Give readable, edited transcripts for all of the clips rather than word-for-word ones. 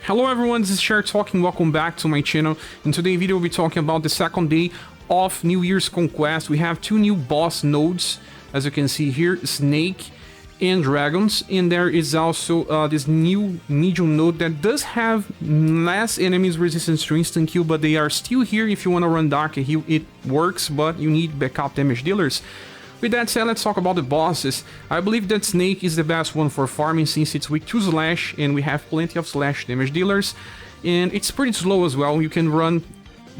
Hello everyone, this is Scher talking, welcome back to my channel. In today's video we'll be talking about the second day of New Year's Conquest. We have two new boss nodes, as you can see here, Snake and Dragons. And there is also this new medium node that does have less enemies resistance to instant kill, but they are still here if you want to run Dark Heal. It works, but you need backup damage dealers. With that said, let's talk about the bosses. I believe that Snake is the best one for farming since it's weak to slash and we have plenty of slash damage dealers. And it's pretty slow as well. You can run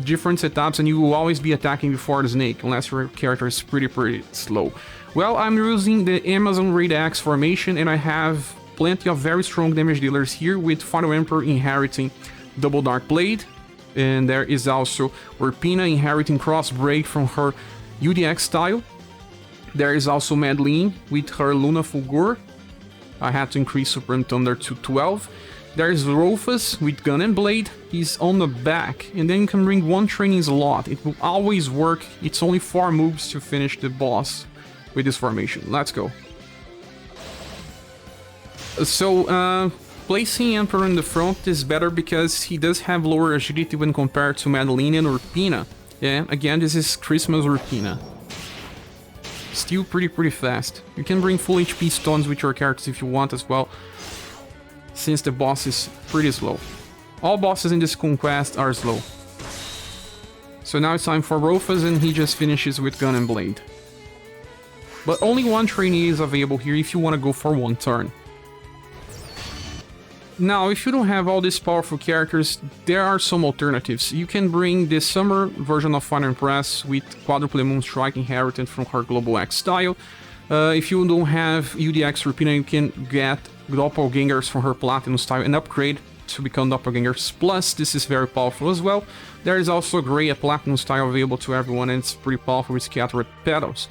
different setups and you will always be attacking before the Snake unless your character is pretty slow. Well, I'm using the Amazon Raid Axe formation and I have plenty of very strong damage dealers here with Final Emperor inheriting Double Dark Blade. And there is also Urpina inheriting Cross Break from her UDX style. There is also Madeline with her Luna Fulgur. I had to increase Supreme Thunder to 12. There is Rufus with Gun and Blade. He's on the back. And then you can bring one training slot. It will always work. It's only 4 moves to finish the boss with this formation. Let's go. So, placing Emperor in the front is better because he does have lower agility when compared to Madeline and Urpina. Yeah, again, this is Christmas Urpina. Still pretty fast. You can bring full HP stones with your characters if you want as well, since the boss is pretty slow. All bosses in this conquest are slow. So now it's time for Rufus and he just finishes with Gun and Blade. But only one trainee is available here if you want to go for one turn. Now, if you don't have all these powerful characters, there are some alternatives. You can bring the summer version of Fire and Press with Quadruple Moon Strike inherited from her Global X style. If you don't have UDX Urpina, you can get Doppelgangers from her Platinum style and upgrade to become Doppelgangers Plus. This is very powerful as well. There is also Grey, a Platinum style available to everyone, and it's pretty powerful with Scattered Petals.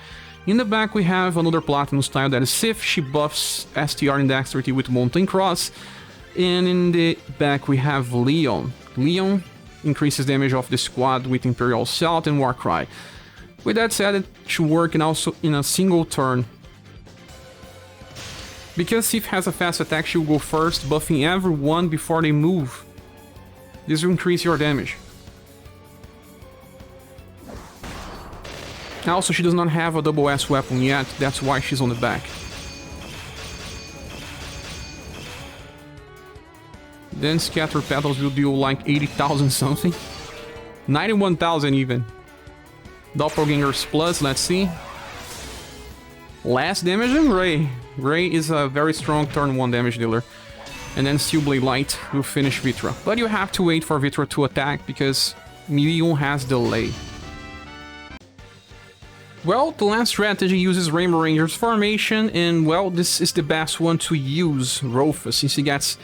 In the back we have another Platinum style that is Sif. She buffs STR and Dexterity with Mountain Cross. And in the back we have Leon. Leon increases damage of the squad with Imperial Assault and Warcry. With that said, it should work and also in a single turn. Because Sif has a fast attack, she will go first, buffing everyone before they move. This will increase your damage. Also, she does not have a double S weapon yet, that's why she's on the back. Then Scatter Petals will deal like 80,000 something. 91,000 even. Doppelgangers Plus, let's see. Less damage than Grey. Grey is a very strong turn 1 damage dealer. And then Steel Blade Light will finish Vritra. But you have to wait for Vritra to attack because Leon has delay. Well, the last strategy uses Rainbow Rangers formation, and well, this is the best one to use, Rufus, since he gets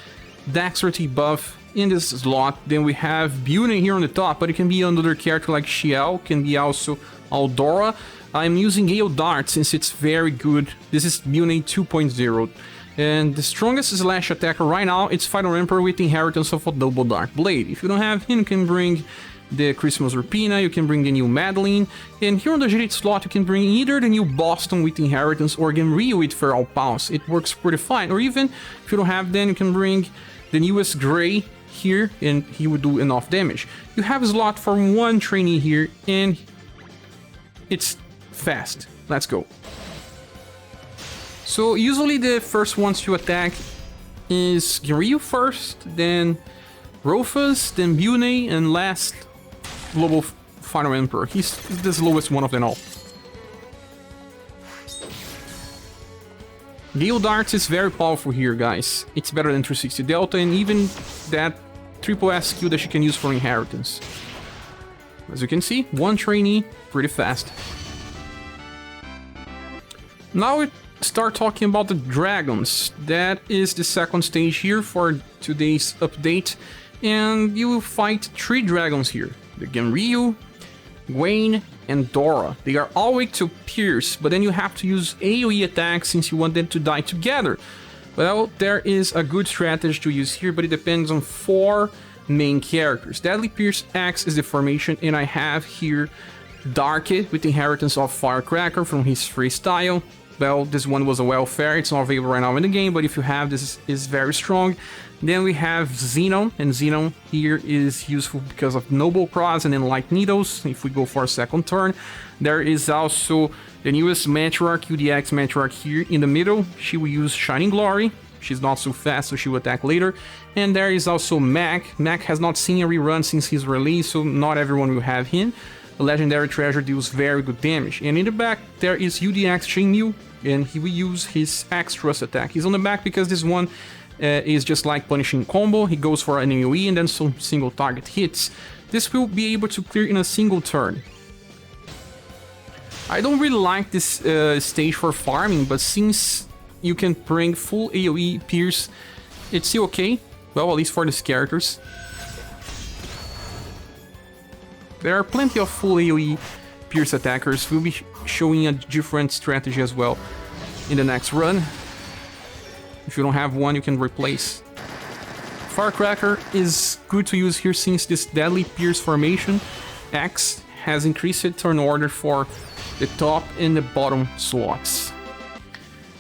Dexterity buff in this slot. Then we have Bunin here on the top, but it can be another character like Shiel, can be also Aldora. I'm using Gale Dart since it's very good. This is Bunin 2.0. And the strongest slash attacker right now, it's Final Emperor with Inheritance of a Double Dark Blade. If you don't have him, you can bring the Christmas Urpina, you can bring the new Madeline, and here on the Agility slot you can bring either the new Boston with Inheritance or Genryu with Feral Pounce. It works pretty fine, or even if you don't have them, you can bring the newest Grey here and he would do enough damage. You have a slot for one trainee here and it's fast. Let's go. So usually the first ones to attack is Genryu first, then Rufus, then Bunin, and last Global Final Emperor. He's the slowest one of them all. Gale Darts is very powerful here, guys. It's better than 360 Delta and even that triple S skill that she can use for Inheritance. As you can see, one trainee, pretty fast. Now we start talking about the dragons. That is the second stage here for today's update. And you will fight 3 dragons here. The Genryu, Wayne, and Dora. They are all weak to Pierce, but then you have to use AoE attacks since you want them to die together. Well, there is a good strategy to use here, but it depends on 4 main characters. Deadly Pierce X is the formation, and I have here Darky with Inheritance of Firecracker from his freestyle. Well, this one was a welfare, it's not available right now in the game, but if you have, this is very strong. Then we have Xenon, and Xenon here is useful because of Noble Cross and then Light Needles, if we go for a second turn. There is also the newest Matriarch, UDX Matriarch here in the middle. She will use Shining Glory. She's not so fast, so she will attack later. And there is also Mac. Mac has not seen a rerun since his release, so not everyone will have him. The Legendary Treasure deals very good damage. And in the back, there is UDX Shenmue, and he will use his X-Thrust attack. He's on the back because this one is just like Punishing Combo. He goes for an AoE and then some single target hits. This will be able to clear in a single turn. I don't really like this stage for farming, but since you can bring full AoE Pierce, it's still okay. Well, at least for these characters. There are plenty of full AoE Pierce attackers. We'll be showing a different strategy as well in the next run. If you don't have one, you can replace. Firecracker is good to use here since this Deadly Pierce formation X has increased turn order for the top and the bottom slots.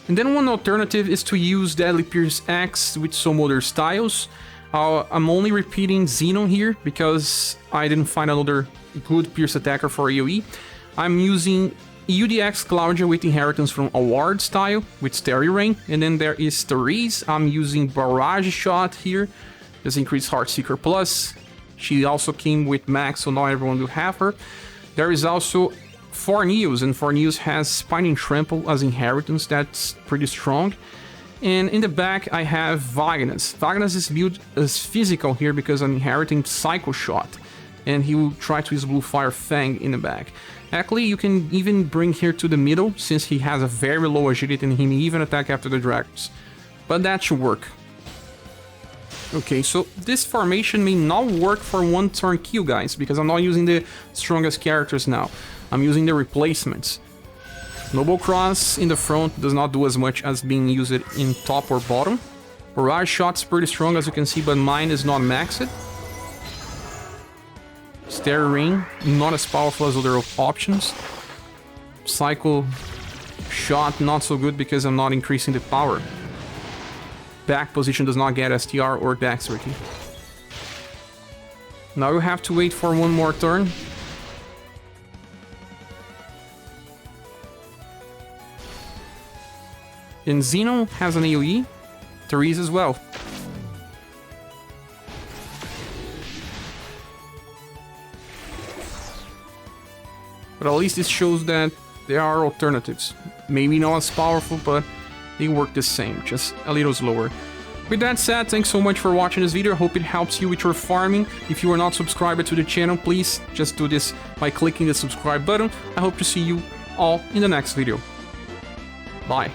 And then one alternative is to use Deadly Pierce X with some other styles. I'm only repeating Xenon here because I didn't find another good Pierce attacker for AoE. I'm using UDX Claudia with Inheritance from Award style with Starry Rain, and then there is Therese. I'm using Barrage Shot here. This increased Heartseeker Plus. She also came with Max, so not everyone will have her. There is also Forneos, and Forneos has Spining Trample as Inheritance. That's pretty strong. And in the back, I have Vagnus. Vagnus is built as physical here because I'm inheriting Psycho Shot, and he will try to use Blue Fire Fang in the back. Actually, you can even bring here to the middle, since he has a very low agility and he may even attack after the dragons. But that should work. Okay, so this formation may not work for one turn kill, guys, because I'm not using the strongest characters now. I'm using the replacements. Noble Cross in the front does not do as much as being used in top or bottom. Barrage Shot's pretty strong, as you can see, but mine is not maxed. Starry Rain, not as powerful as other options. Psycho Shot, not so good because I'm not increasing the power. Back position does not get STR or Dexterity. Now you have to wait for one more turn. And Xenon has an AoE, Therese as well. But at least this shows that there are alternatives. Maybe not as powerful, but they work the same, just a little slower. With that said, thanks so much for watching this video. I hope it helps you with your farming. If you are not subscribed to the channel, please just do this by clicking the subscribe button. I hope to see you all in the next video. Bye.